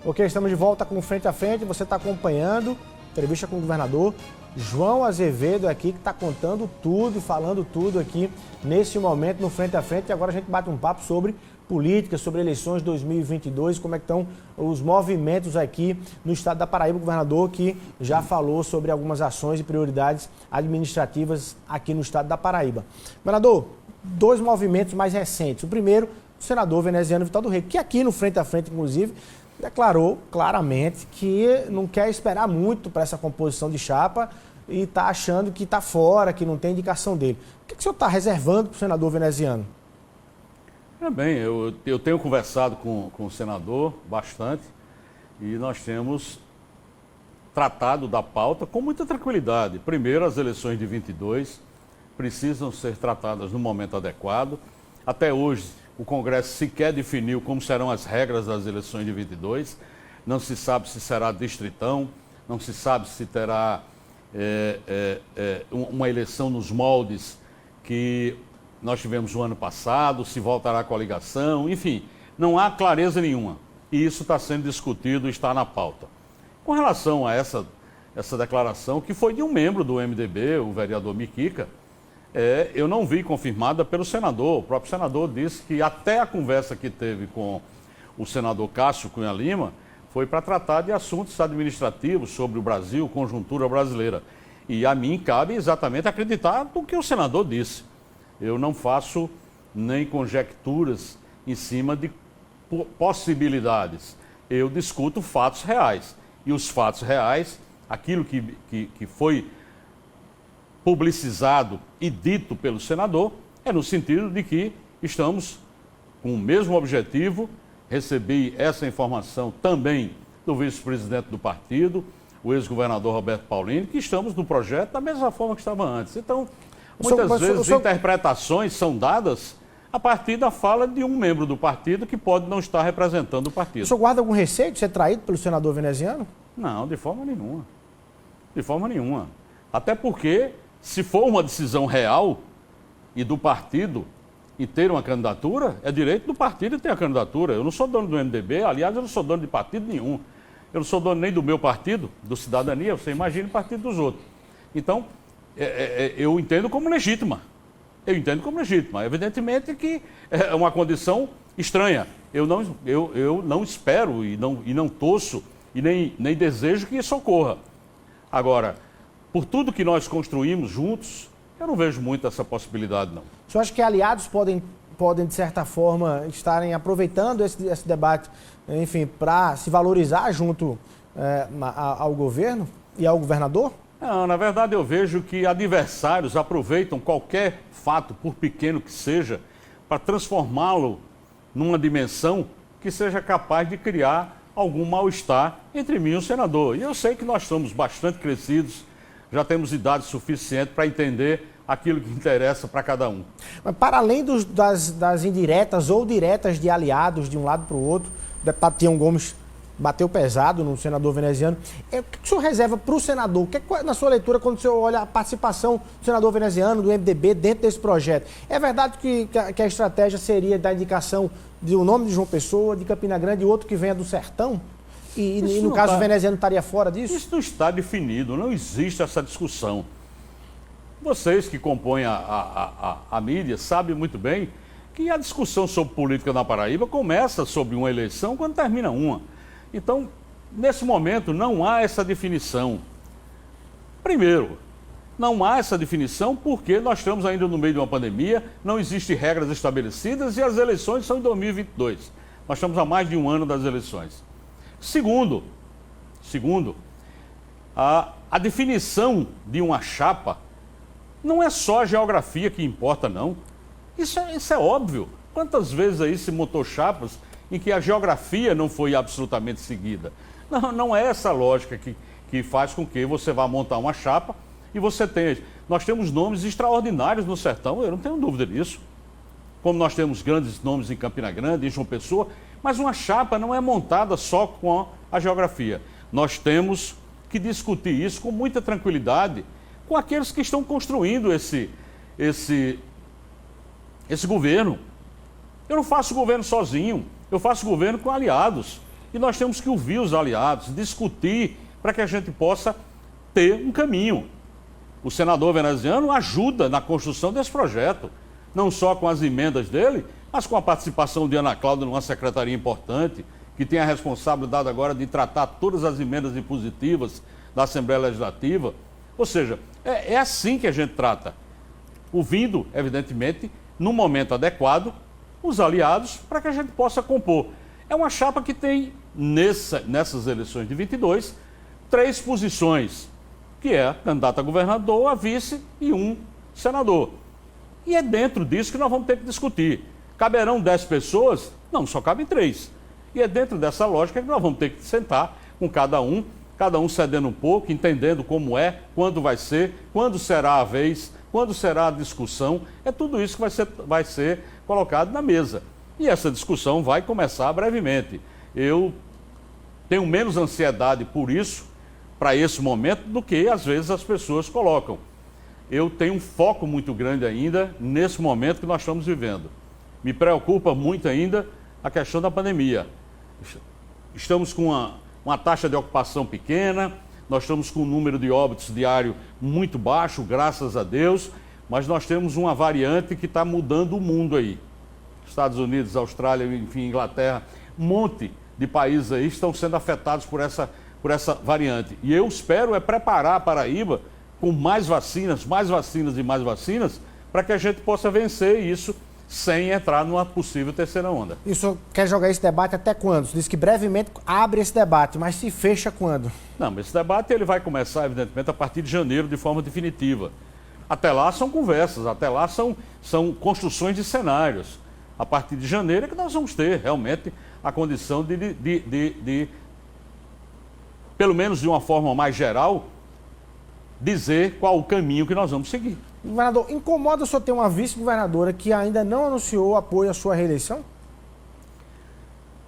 Ok, estamos de volta com Frente a Frente. Você está acompanhando entrevista com o governador João Azevedo aqui, que está contando tudo, falando tudo aqui nesse momento no Frente a Frente. E agora a gente bate um papo sobre política, sobre eleições 2022, como é que estão os movimentos aqui no estado da Paraíba. O governador que já falou sobre algumas ações e prioridades administrativas aqui no estado da Paraíba. Governador, dois movimentos mais recentes. O primeiro, o senador veneziano Vital do Rego, que aqui no Frente a Frente, inclusive, declarou claramente que não quer esperar muito para essa composição de chapa e está achando que está fora, que não tem indicação dele. O que o senhor está reservando para o senador veneziano? Bem, eu tenho conversado com o senador bastante e nós temos tratado da pauta com muita tranquilidade. Primeiro, as eleições de 22 precisam ser tratadas no momento adequado. Até hoje, o Congresso sequer definiu como serão as regras das eleições de 22. Não se sabe se será distritão, não se sabe se terá uma eleição nos moldes que nós tivemos o ano passado, se voltará a coligação, enfim, não há clareza nenhuma. E isso está sendo discutido e está na pauta. Com relação a essa declaração, que foi de um membro do MDB, o vereador Miquica, eu não vi confirmada pelo senador. O próprio senador disse que até a conversa que teve com o senador Cássio Cunha Lima foi para tratar de assuntos administrativos sobre o Brasil, conjuntura brasileira. E a mim cabe exatamente acreditar no que o senador disse. Eu não faço nem conjecturas em cima de possibilidades. Eu discuto fatos reais. E os fatos reais, aquilo que foi publicizado e dito pelo senador, é no sentido de que estamos com o mesmo objetivo. Recebi essa informação também do vice-presidente do partido, o ex-governador Roberto Paulino, que estamos no projeto da mesma forma que estava antes. Então, muitas vezes interpretações são dadas a partir da fala de um membro do partido que pode não estar representando o partido. O senhor guarda algum receio de ser traído pelo senador veneziano? Não, de forma nenhuma. De forma nenhuma. Até porque, se for uma decisão real e do partido e ter uma candidatura, é direito do partido ter a candidatura. Eu não sou dono do MDB, aliás, eu não sou dono de partido nenhum. Eu não sou dono nem do meu partido, do Cidadania, você imagina o partido dos outros. Então, eu entendo como legítima. Eu entendo como legítima. Evidentemente que é uma condição estranha. Eu não espero e não torço e nem desejo que isso ocorra. Agora, por tudo que nós construímos juntos, eu não vejo muito essa possibilidade, não. O senhor acha que aliados podem de certa forma, estarem aproveitando esse debate, enfim, para se valorizar junto ao governo e ao governador? Não, na verdade eu vejo que adversários aproveitam qualquer fato, por pequeno que seja, para transformá-lo numa dimensão que seja capaz de criar algum mal-estar entre mim e o senador. E eu sei que nós somos bastante crescidos, já temos idade suficiente para entender aquilo que interessa para cada um. Mas para além das indiretas ou diretas de aliados de um lado para o outro, o deputado Tião Gomes bateu pesado no senador veneziano. O que o senhor reserva para o senador? Na sua leitura, quando o senhor olha a participação do senador veneziano, do MDB, dentro desse projeto, é verdade que a estratégia seria da indicação do nome de João Pessoa, de Campina Grande e outro que venha do Sertão? E no caso o veneziano estaria fora disso? Isso não está definido, não existe essa discussão. Vocês que compõem a mídia sabem muito bem que a discussão sobre política na Paraíba começa sobre uma eleição quando termina uma. Então, nesse momento, não há essa definição. Primeiro, não há essa definição porque nós estamos ainda no meio de uma pandemia, não existem regras estabelecidas e as eleições são em 2022. Nós estamos há mais de um ano das eleições. Segundo, a definição de uma chapa não é só a geografia que importa, não. Isso é óbvio. Quantas vezes aí se montou chapas em que a geografia não foi absolutamente seguida? Não é essa lógica que faz com que você vá montar uma chapa e você tenha... Nós temos nomes extraordinários no Sertão, eu não tenho dúvida disso. Como nós temos grandes nomes em Campina Grande, em João Pessoa, mas uma chapa não é montada só com a geografia. Nós temos que discutir isso com muita tranquilidade com aqueles que estão construindo esse governo. Eu não faço governo sozinho, eu faço governo com aliados. E nós temos que ouvir os aliados, discutir para que a gente possa ter um caminho. O senador veneziano ajuda na construção desse projeto, não só com as emendas dele, mas com a participação de Ana Cláudia numa secretaria importante, que tem a responsabilidade agora de tratar todas as emendas impositivas da Assembleia Legislativa. Ou seja, é assim que a gente trata, ouvindo, evidentemente, no momento adequado, os aliados para que a gente possa compor. É uma chapa que tem, nessas eleições de 22, 3 posições, que é candidato a governador, a vice e um senador. E é dentro disso que nós vamos ter que discutir. Caberão 10 pessoas? Não, só cabem 3. E é dentro dessa lógica que nós vamos ter que sentar com cada um cedendo um pouco, entendendo como é, quando vai ser, quando será a vez, quando será a discussão. É tudo isso que vai ser colocado na mesa. E essa discussão vai começar brevemente. Eu tenho menos ansiedade por isso, para esse momento, do que às vezes as pessoas colocam. Eu tenho um foco muito grande ainda nesse momento que nós estamos vivendo. Me preocupa muito ainda a questão da pandemia. Estamos com uma taxa de ocupação pequena, nós estamos com um número de óbitos diário muito baixo, graças a Deus, mas nós temos uma variante que está mudando o mundo aí. Estados Unidos, Austrália, enfim, Inglaterra, um monte de países aí estão sendo afetados por essa variante. E eu espero preparar a Paraíba com mais vacinas e mais vacinas, para que a gente possa vencer isso sem entrar numa possível terceira onda. E o senhor quer jogar esse debate até quando? Você disse que brevemente abre esse debate, mas se fecha quando? Não, mas esse debate ele vai começar, evidentemente, a partir de janeiro, de forma definitiva. Até lá são conversas, até lá são construções de cenários. A partir de janeiro é que nós vamos ter, realmente, a condição de pelo menos de uma forma mais geral, dizer qual o caminho que nós vamos seguir. Governador, incomoda o senhor ter uma vice-governadora que ainda não anunciou apoio à sua reeleição?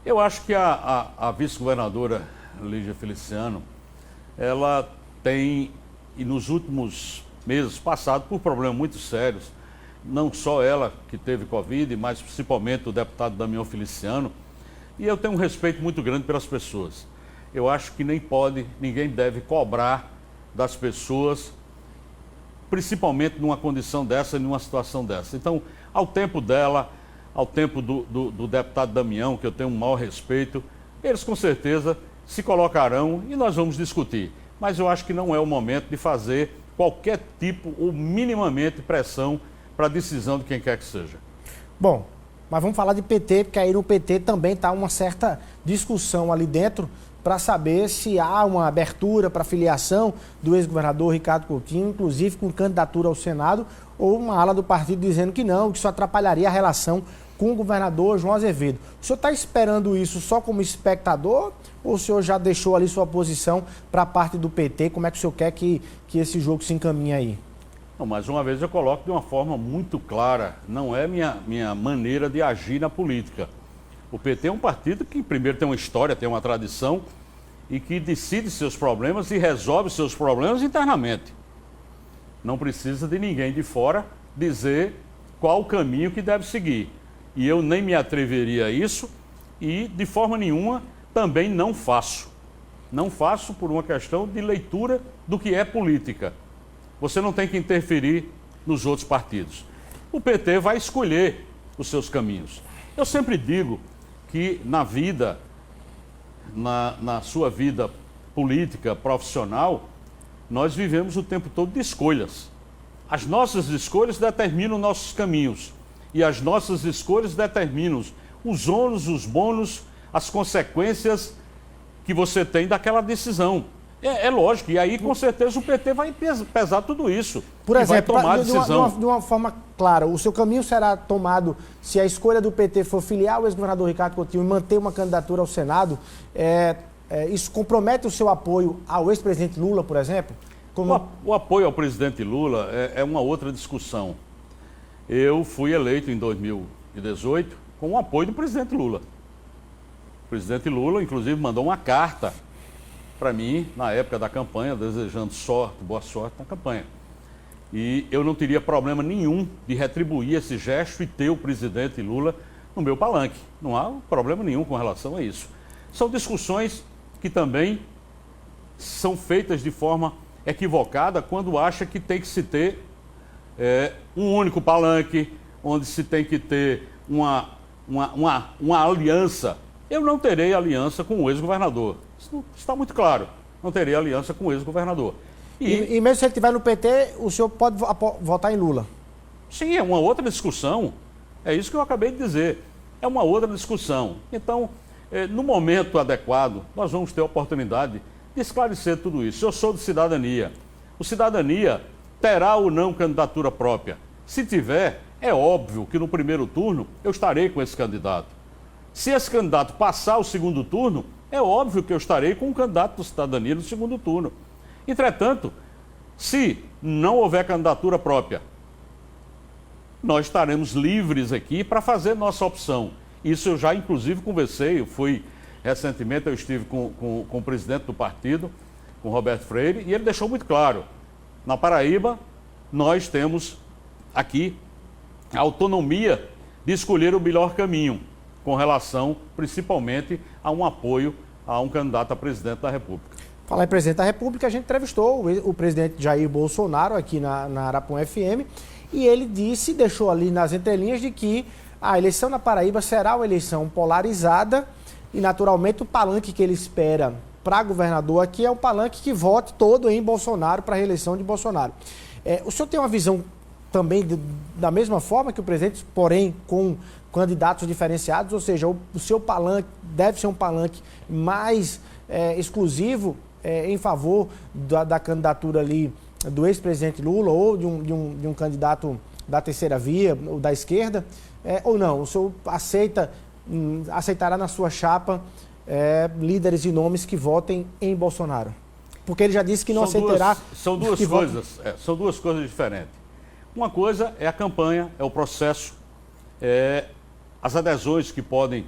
Eu acho que a vice-governadora Lígia Feliciano, ela tem, e nos últimos meses, passado por problemas muito sérios, não só ela que teve Covid, mas principalmente o deputado Damião Feliciano, e eu tenho um respeito muito grande pelas pessoas. Eu acho que ninguém deve cobrar das pessoas, principalmente numa condição dessa e numa situação dessa. Então, ao tempo dela, ao tempo do deputado Damião, que eu tenho um maior respeito, eles com certeza se colocarão e nós vamos discutir. Mas eu acho que não é o momento de fazer qualquer tipo ou minimamente pressão para a decisão de quem quer que seja. Bom, mas vamos falar de PT, porque aí no PT também está uma certa discussão ali dentro para saber se há uma abertura para filiação do ex-governador Ricardo Coutinho, inclusive com candidatura ao Senado, ou uma ala do partido dizendo que não, que isso atrapalharia a relação com o governador João Azevedo. O senhor está esperando isso só como espectador ou o senhor já deixou ali sua posição para a parte do PT? Como é que o senhor quer que esse jogo se encaminhe aí? Não, mais uma vez eu coloco de uma forma muito clara, não é minha maneira de agir na política. O PT é um partido que primeiro tem uma história, tem uma tradição e que decide seus problemas e resolve seus problemas internamente. Não precisa de ninguém de fora dizer qual o caminho que deve seguir. E eu nem me atreveria a isso e, de forma nenhuma, também não faço. Não faço por uma questão de leitura do que é política. Você não tem que interferir nos outros partidos. O PT vai escolher os seus caminhos. Eu sempre digo que na vida, na sua vida política, profissional, nós vivemos o tempo todo de escolhas. As nossas escolhas determinam nossos caminhos. E as nossas escolhas determinam os ônus, os bônus, as consequências que você tem daquela decisão. É lógico, e aí com certeza o PT vai pesar tudo isso. Por exemplo, vai tomar a decisão. De uma forma clara, o seu caminho será tomado se a escolha do PT for filiar o ex-governador Ricardo Coutinho e manter uma candidatura ao Senado. Isso compromete o seu apoio ao ex-presidente Lula, por exemplo? O apoio ao presidente Lula é uma outra discussão. Eu fui eleito em 2018 com o apoio do presidente Lula. O presidente Lula, inclusive, mandou uma carta para mim, na época da campanha, desejando boa sorte na campanha. E eu não teria problema nenhum de retribuir esse gesto e ter o presidente Lula no meu palanque. Não há problema nenhum com relação a isso. São discussões que também são feitas de forma equivocada quando acha que tem que se ter um único palanque, onde se tem que ter uma aliança. Eu não terei aliança com o ex-governador. Isso está muito claro. Não terei aliança com o ex-governador. E mesmo se ele estiver no PT, o senhor pode votar em Lula? Sim, é uma outra discussão. É isso que eu acabei de dizer. É uma outra discussão. Então, no momento adequado, nós vamos ter a oportunidade de esclarecer tudo isso. Eu sou de Cidadania. O Cidadania terá ou não candidatura própria. Se tiver, é óbvio que no primeiro turno eu estarei com esse candidato. Se esse candidato passar o segundo turno, é óbvio que eu estarei com o candidato do Cidadania no segundo turno. Entretanto, se não houver candidatura própria, nós estaremos livres aqui para fazer nossa opção. Isso eu já, inclusive, conversei. Recentemente eu estive com o presidente do partido, com Roberto Freire, e ele deixou muito claro. Na Paraíba, nós temos aqui a autonomia de escolher o melhor caminho, com relação, principalmente, a um apoio a um candidato a presidente da República. Falar em presidente da República, a gente entrevistou o presidente Jair Bolsonaro aqui na Arapuã FM, e ele deixou ali nas entrelinhas de que a eleição na Paraíba será uma eleição polarizada e, naturalmente, o palanque que ele espera para governador aqui é um palanque que vote todo em Bolsonaro para a reeleição de Bolsonaro. O senhor tem uma visão também da mesma forma que o presidente, porém com candidatos diferenciados, ou seja, o seu palanque deve ser um palanque mais exclusivo em favor da candidatura ali do ex-presidente Lula ou de um candidato da terceira via ou da esquerda, ou não? O senhor aceitará na sua chapa líderes e nomes que votem em Bolsonaro? Porque ele já disse que não aceitará... São duas coisas diferentes. Uma coisa é a campanha, é o processo, as adesões que podem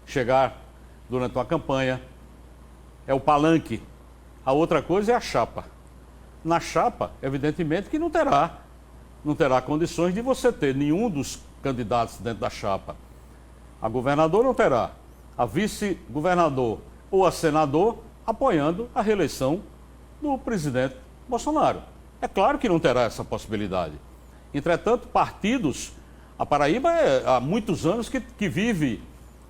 chegar durante uma campanha, é o palanque. A outra coisa é a chapa. Na chapa, evidentemente que não terá condições de você ter nenhum dos candidatos dentro da chapa. A governador não terá, a vice-governador ou a senador apoiando a reeleição do presidente Bolsonaro. É claro que não terá essa possibilidade. Entretanto, partidos, a Paraíba há muitos anos que vive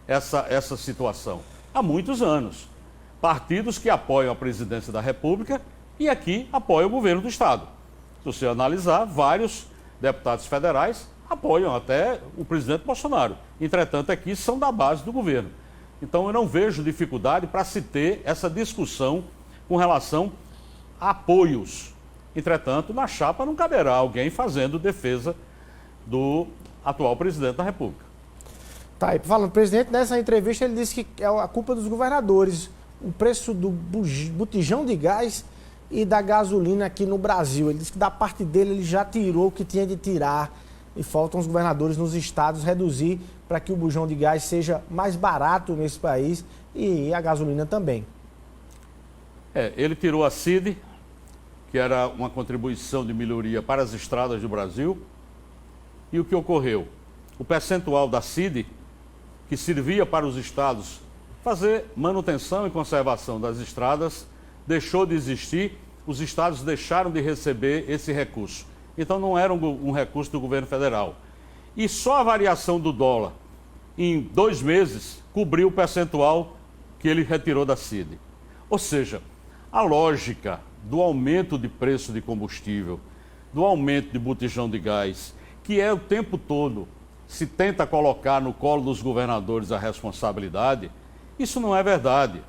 essa situação. Há muitos anos. Partidos que apoiam a presidência da República e aqui apoiam o governo do Estado. Se você analisar, vários deputados federais apoiam até o presidente Bolsonaro. Entretanto, aqui são da base do governo. Então, eu não vejo dificuldade para se ter essa discussão com relação a apoios. Entretanto, na chapa não caberá alguém fazendo defesa do atual presidente da República. Tá, e falando, presidente, nessa entrevista ele disse que é a culpa dos governadores, o preço do botijão de gás e da gasolina aqui no Brasil. Ele disse que da parte dele ele já tirou o que tinha de tirar e faltam os governadores nos estados reduzir para que o bujão de gás seja mais barato nesse país e a gasolina também. Ele tirou a CID, que era uma contribuição de melhoria para as estradas do Brasil. E o que ocorreu? O percentual da CID, que servia para os estados fazer manutenção e conservação das estradas, deixou de existir, os estados deixaram de receber esse recurso. Então não era um recurso do governo federal. E só a variação do dólar em 2 meses cobriu o percentual que ele retirou da CID. Ou seja, a lógica do aumento de preço de combustível, do aumento de botijão de gás, que o tempo todo se tenta colocar no colo dos governadores a responsabilidade, isso não é verdade.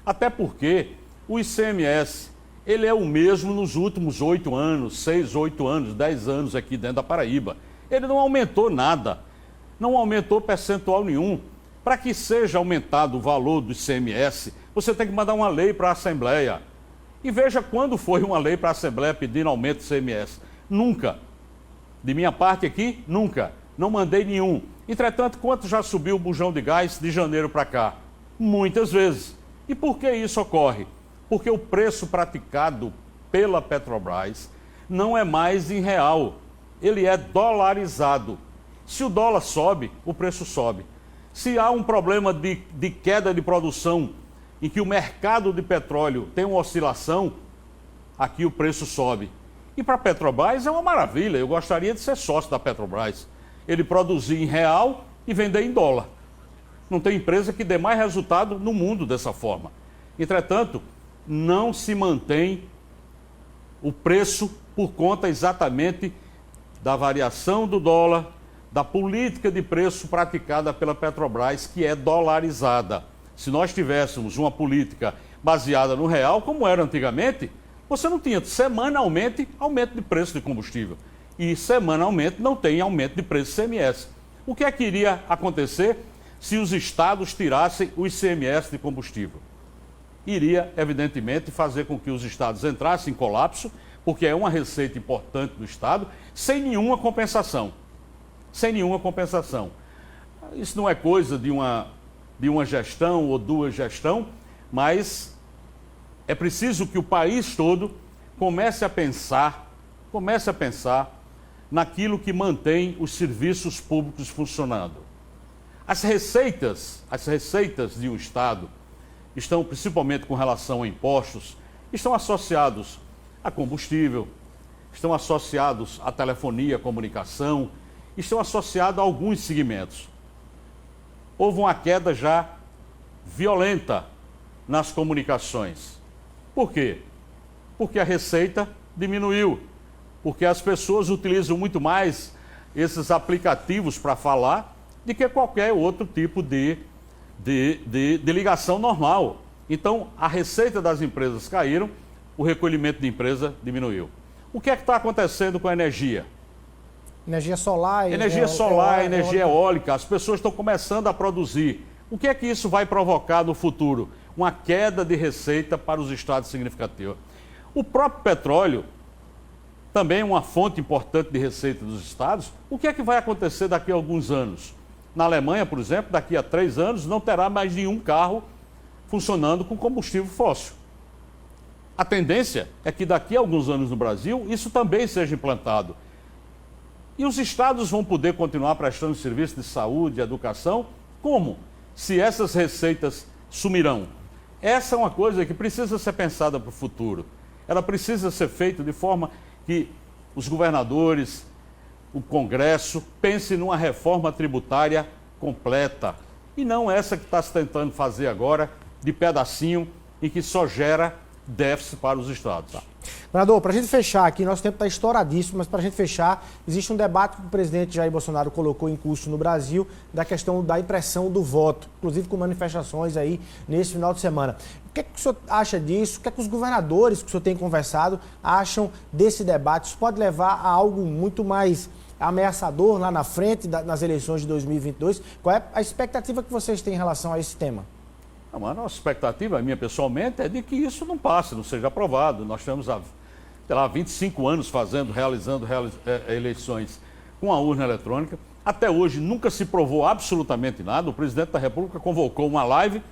Até porque o ICMS, ele é o mesmo nos últimos 8 anos, 6, 8 anos, 10 anos aqui dentro da Paraíba. Ele não aumentou nada, não aumentou percentual nenhum. Para que seja aumentado o valor do ICMS, você tem que mandar uma lei para a Assembleia. E veja quando foi uma lei para a Assembleia pedindo aumento do ICMS. Nunca. De minha parte aqui, nunca. Não mandei nenhum. Entretanto, quanto já subiu o bujão de gás de janeiro para cá? Muitas vezes. E por que isso ocorre? Porque o preço praticado pela Petrobras não é mais em real. Ele é dolarizado. Se o dólar sobe, o preço sobe. Se há um problema de queda de produção em que o mercado de petróleo tem uma oscilação, aqui o preço sobe. E para a Petrobras é uma maravilha, eu gostaria de ser sócio da Petrobras. Ele produzir em real e vender em dólar. Não tem empresa que dê mais resultado no mundo dessa forma. Entretanto, não se mantém o preço por conta exatamente da variação do dólar, da política de preço praticada pela Petrobras, que é dolarizada. Se nós tivéssemos uma política baseada no real, como era antigamente, você não tinha semanalmente aumento de preço de combustível. E semanalmente não tem aumento de preço de ICMS. O que é que iria acontecer se os estados tirassem o ICMS de combustível? Iria, evidentemente, fazer com que os estados entrassem em colapso, porque é uma receita importante do estado, sem nenhuma compensação. Sem nenhuma compensação. Isso não é coisa de uma gestão ou duas gestões, mas é preciso que o país todo comece a pensar naquilo que mantém os serviços públicos funcionando. As receitas de um estado estão, principalmente com relação a impostos, estão associados a combustível, estão associados à telefonia, comunicação, estão associados a alguns segmentos. Houve uma queda já violenta nas comunicações. Por quê? Porque a receita diminuiu, porque as pessoas utilizam muito mais esses aplicativos para falar do que qualquer outro tipo de ligação normal. Então, a receita das empresas caíram, o recolhimento de empresa diminuiu. O que é que está acontecendo com a energia? Energia solar, energia eólica, as pessoas estão começando a produzir. O que é que isso vai provocar no futuro? Uma queda de receita para os estados significativa. O próprio petróleo, também uma fonte importante de receita dos estados, o que é que vai acontecer daqui a alguns anos? Na Alemanha, por exemplo, daqui a 3 anos, não terá mais nenhum carro funcionando com combustível fóssil. A tendência é que daqui a alguns anos no Brasil, isso também seja implantado. E os estados vão poder continuar prestando serviço de saúde, educação, como? Se essas receitas sumirão. Essa é uma coisa que precisa ser pensada para o futuro. Ela precisa ser feita de forma que os governadores, o Congresso, pensem numa reforma tributária completa. E não essa que está se tentando fazer agora, de pedacinho, e que só gera déficit para os estados. Governador, para a gente fechar aqui, nosso tempo está estouradíssimo, mas para a gente fechar, existe um debate que o presidente Jair Bolsonaro colocou em curso no Brasil, da questão da impressão do voto, inclusive com manifestações aí nesse final de semana. O que é que o senhor acha disso? O que é que os governadores que o senhor tem conversado acham desse debate? Isso pode levar a algo muito mais ameaçador lá na frente, nas eleições de 2022? Qual é a expectativa que vocês têm em relação a esse tema? A nossa expectativa, a minha pessoalmente, é de que isso não passe, não seja aprovado. Nós estamos há 25 anos realizando eleições com a urna eletrônica. Até hoje nunca se provou absolutamente nada. O presidente da República convocou uma live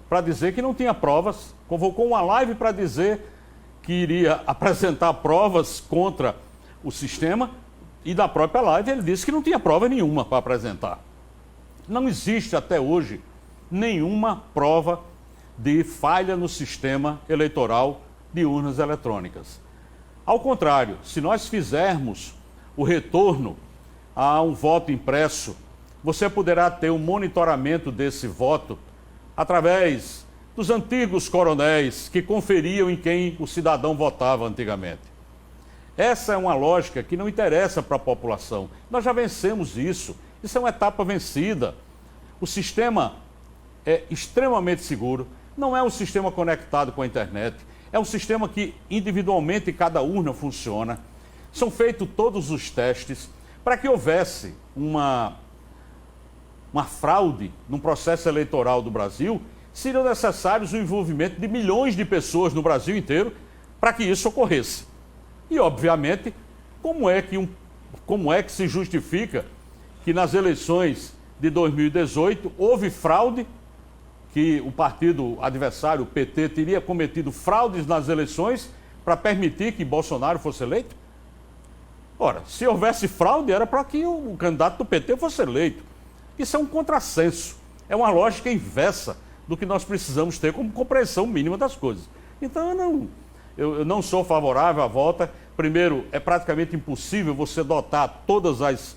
para dizer que não tinha provas, convocou uma live para dizer que iria apresentar provas contra o sistema e da própria live ele disse que não tinha prova nenhuma para apresentar. Não existe até hoje nenhuma prova de falha no sistema eleitoral de urnas eletrônicas. Ao contrário, se nós fizermos o retorno a um voto impresso, você poderá ter um monitoramento desse voto através dos antigos coronéis que conferiam em quem o cidadão votava antigamente. Essa é uma lógica que não interessa para a população. Nós já vencemos isso. Isso é uma etapa vencida. O sistema é extremamente seguro, não é um sistema conectado com a internet, é um sistema que individualmente cada urna funciona. São feitos todos os testes para que houvesse uma fraude no processo eleitoral do Brasil, seriam necessários o envolvimento de milhões de pessoas no Brasil inteiro para que isso ocorresse. E, obviamente, como é que se justifica que nas eleições de 2018 houve fraude, que o partido adversário, o PT, teria cometido fraudes nas eleições para permitir que Bolsonaro fosse eleito? Ora, se houvesse fraude, era para que o candidato do PT fosse eleito. Isso é um contrassenso, é uma lógica inversa do que nós precisamos ter como compreensão mínima das coisas. Então eu não sou favorável à volta. Primeiro, é praticamente impossível você dotar todas as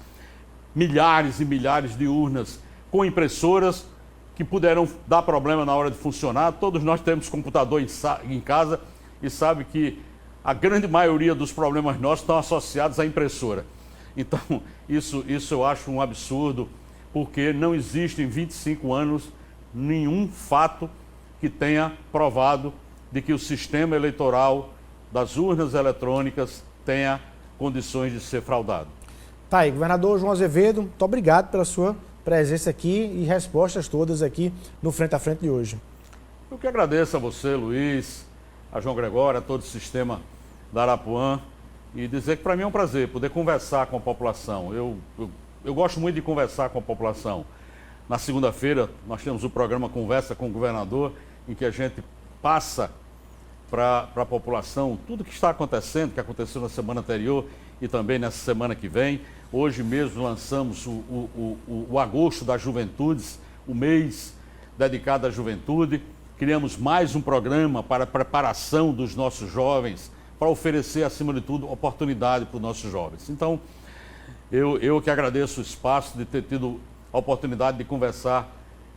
milhares e milhares de urnas com impressoras que puderão dar problema na hora de funcionar. Todos nós temos computador em casa e sabe que a grande maioria dos problemas nossos estão associados à impressora. Então, isso eu acho um absurdo, porque não existe em 25 anos nenhum fato que tenha provado de que o sistema eleitoral das urnas eletrônicas tenha condições de ser fraudado. Tá aí, governador João Azevedo, muito obrigado pela sua presença aqui e respostas todas aqui no Frente a Frente de hoje. Eu que agradeço a você, Luiz, a João Gregório, a todo o sistema da Arapuã, e dizer que para mim é um prazer poder conversar com a população. Eu gosto muito de conversar com a população. Na segunda-feira nós temos o programa Conversa com o Governador, em que a gente passa para a população tudo o que está acontecendo, que aconteceu na semana anterior e também nessa semana que vem. Hoje mesmo lançamos o Agosto das Juventudes, o mês dedicado à juventude. Criamos mais um programa para a preparação dos nossos jovens, para oferecer, acima de tudo, oportunidade para os nossos jovens. Então, eu que agradeço o espaço de ter tido a oportunidade de conversar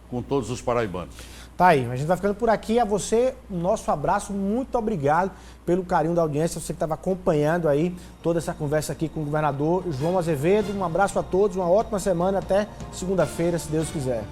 com todos os paraibanos. Tá aí, a gente vai ficando por aqui. A você, o nosso abraço, muito obrigado pelo carinho da audiência, você que estava acompanhando aí toda essa conversa aqui com o governador João Azevedo. Um abraço a todos, uma ótima semana, até segunda-feira, se Deus quiser.